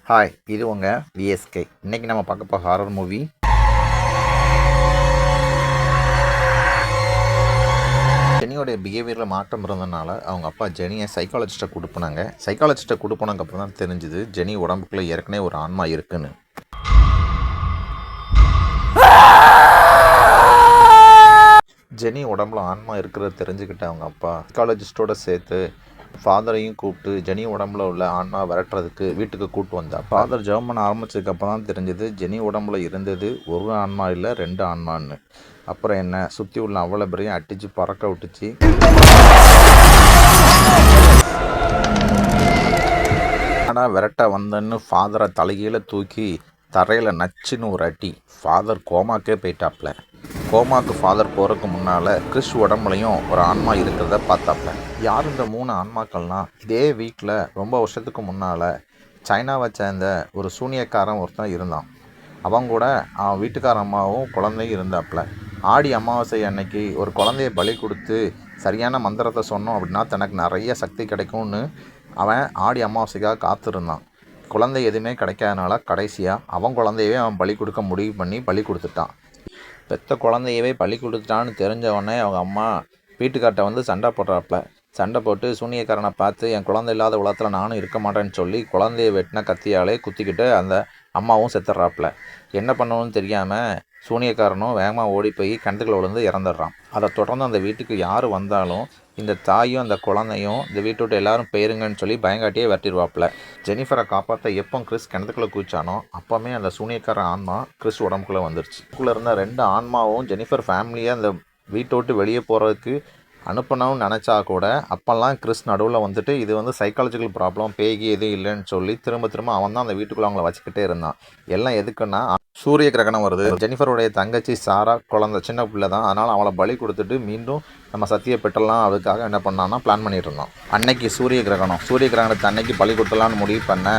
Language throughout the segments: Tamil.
ஹாய், இது உங்கள் விஎஸ்கே. இன்றைக்கி நம்ம பார்க்க போகிற ஹாரர் மூவி ஜெனியோடைய பிஹேவியரில் மாற்றம் இருந்ததுனால அவங்க அப்பா ஜெனியை சைக்காலஜிஸ்ட்டை கொடுப்புனாங்க. சைக்காலஜிஸ்ட்டை கொடுப்பனதுக்கப்புறம் தான் தெரிஞ்சுது ஜெனி உடம்புக்குள்ளே ஏற்கனவே ஒரு ஆன்மா இருக்குன்னு. ஜெனி உடம்புல ஆன்மா இருக்கிறத தெரிஞ்சுக்கிட்ட அவங்க அப்பா சைக்காலஜிஸ்ட்டோடு சேர்த்து ஃபாதரையும் கூப்பிட்டு ஜெனி உடம்புல உள்ள ஆன்மா விரட்டுறதுக்கு வீட்டுக்கு கூப்பிட்டு வந்தார். ஃபாதர் ஜெபம் பண்ண ஆரம்பிச்சதுக்கு தான் தெரிஞ்சது ஜெனி உடம்புல இருந்தது ஒரு ஆன்மா இல்லை 2 ஆன்மான்னு. அப்புறம் என்ன, சுற்றி உள்ள அவ்வளோ பேரையும் அடித்து பறக்க விட்டுச்சு. ஆனால் விரட்ட வந்தன்னு ஃபாதரை தலைகீழ தூக்கி தரையில் நச்சுன்னு ஒரு அடி. ஃபாதர் கோமாக்கே போயிட்டாப்ல. கோமாக்கு ஃபாதர் போகிறதுக்கு முன்னால் கிறிஸ் உடம்புலையும் ஒரு ஆன்மா இருக்கிறத பார்த்தாப்ல. யார் இந்த 3 ஆன்மாக்கள்னால், இதே வீட்டில் ரொம்ப வருஷத்துக்கு முன்னால் சைனாவை சேர்ந்த ஒரு சூனியக்காரன் ஒருத்தன் இருந்தான். அவங்க கூட அவன் வீட்டுக்கார அம்மாவும் குழந்தையும் இருந்தாப்புல. ஆடி அமாவாசை அன்னைக்கு ஒரு குழந்தைய பலி கொடுத்து சரியான மந்திரத்தை சொன்னோம் அப்படின்னா தனக்கு நிறைய சக்தி கிடைக்கும்னு அவன் ஆடி அமாவாசைக்காக காத்திருந்தான். குழந்தை எதுவுமே கிடைக்காதனால கடைசியாக அவன் குழந்தையவே அவன் பலி கொடுக்க முடிவு பண்ணி பலி கொடுத்துட்டான். பெற்ற குழந்தையவே பலி கொடுத்துட்டான்னு தெரிஞ்சவொடனே அவங்க அம்மா வீட்டுக்கார்ட்ட வந்து சண்டை போடுறாப்புல. சண்டை போட்டு சூனியக்காரனை பார்த்து என் குழந்தை இல்லாத உலகத்தில் நானும் இருக்க மாட்டேன்னு சொல்லி குழந்தைய வெட்டின கத்தியாலே குத்திக்கிட்டு அந்த அம்மாவும் செத்துடுறாப்புல. என்ன பண்ணணும்னு தெரியாமல் சூனியக்காரனும் வேகமாக ஓடி போய் கிணத்துக்குள்ள விழுந்து இறந்துடுறான். அதை தொடர்ந்து அந்த வீட்டுக்கு யார் வந்தாலும் இந்த தாயும் அந்த குழந்தையும் இந்த வீட்டை விட்டு எல்லாரும் போயிருங்கன்னு சொல்லி பயங்காட்டியே வெட்டிடுவாப்புல. ஜெனிஃபரை காப்பாற்ற எப்போ கிறிஸ் கிணத்துக்குள்ளே குதிச்சானோ அப்போவுமே அந்த சூனியக்கார ஆன்மா கிறிஸ் உடம்புக்குள்ளே வந்துருச்சு. இதுக்குள்ளே இருந்த 2 ஆன்மாவும் ஜெனிஃபர் ஃபேமிலியை அந்த வீட்டை விட்டு வெளியே போகிறதுக்கு அனுப்பணும்னு நினச்சா கூட அப்போல்லாம் கிறிஸ் நடுவில் வந்துட்டு இது வந்து சைக்காலஜிக்கல் ப்ராப்ளம், பேகி எதுவும் இல்லைன்னு சொல்லி திரும்ப அவன் தான் அந்த வீட்டுக்குள்ளே அவங்கள வச்சுக்கிட்டே இருந்தான். எல்லாம் எதுக்குன்னா சூரிய கிரகணம் வருது, ஜெனிஃபருடைய தங்கச்சி சாரா குழந்தை சின்ன பிள்ளை தான், அதனால் அவளை பலி கொடுத்துட்டு மீண்டும் நம்ம சத்தியை பெற்றலாம் அதுக்காக என்ன பண்ணான்னா பிளான் பண்ணிட்டு இருந்தோம். அன்னைக்கு சூரிய கிரகணத்தை அன்னைக்கு பலி கொடுத்தலான்னு முடிவு பண்ண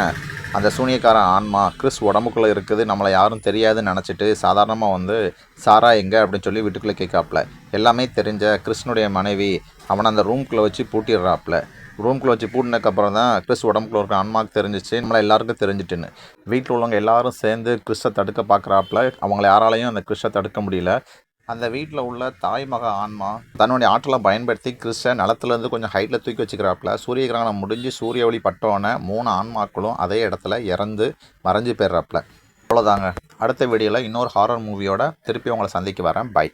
அந்த சூனியக்கார ஆன்மா கிறிஸ் உடம்புக்குள்ளே இருக்குது, நம்மளை யாரும் தெரியாதுன்னு நினச்சிட்டு சாதாரணமாக வந்து சாரா எங்கே அப்படின்னு சொல்லி வீட்டுக்குள்ளே கேட்காப்புல. எல்லாமே தெரிஞ்ச கிறிஸ்னுடைய மனைவி அவனை அந்த ரூம்குள்ளே வச்சு பூட்டிடுறாப்புல. ரூம்குள்ளே வச்சு பூட்டினதுக்கப்புறம் தான் கிறிஸ் உடம்புக்குள்ள இருக்க ஆன்மாவுக்கு தெரிஞ்சிச்சு, நம்மளை எல்லாருக்கும் தெரிஞ்சிட்டுன்னு. வீட்டில் உள்ளவங்க எல்லாரும் சேர்ந்து கிறிஸை தடுக்க பார்க்குறாப்புல. அவங்கள யாராலையும் அந்த கிறிஸை தடுக்க முடியல. அந்த வீட்டில் உள்ள தாய்மக ஆன்மா தன்னுடைய ஆற்றலை பயன்படுத்தி கிறிஸை நிலத்துலேருந்து கொஞ்சம் ஹைட்டில் தூக்கி வச்சுக்கிறாப்புல. சூரிய கிரகணம் முடிஞ்சு சூரிய ஒளி பட்டோன்னே 3 ஆன்மாக்களும் அதே இடத்துல இறந்து மறைஞ்சு போயிடுறாப்புல. அவ்வளோதாங்க. அடுத்த வீடியோவில் இன்னொரு ஹாரர் மூவியோட திருப்பி உங்களை சந்திக்க வரேன். பை.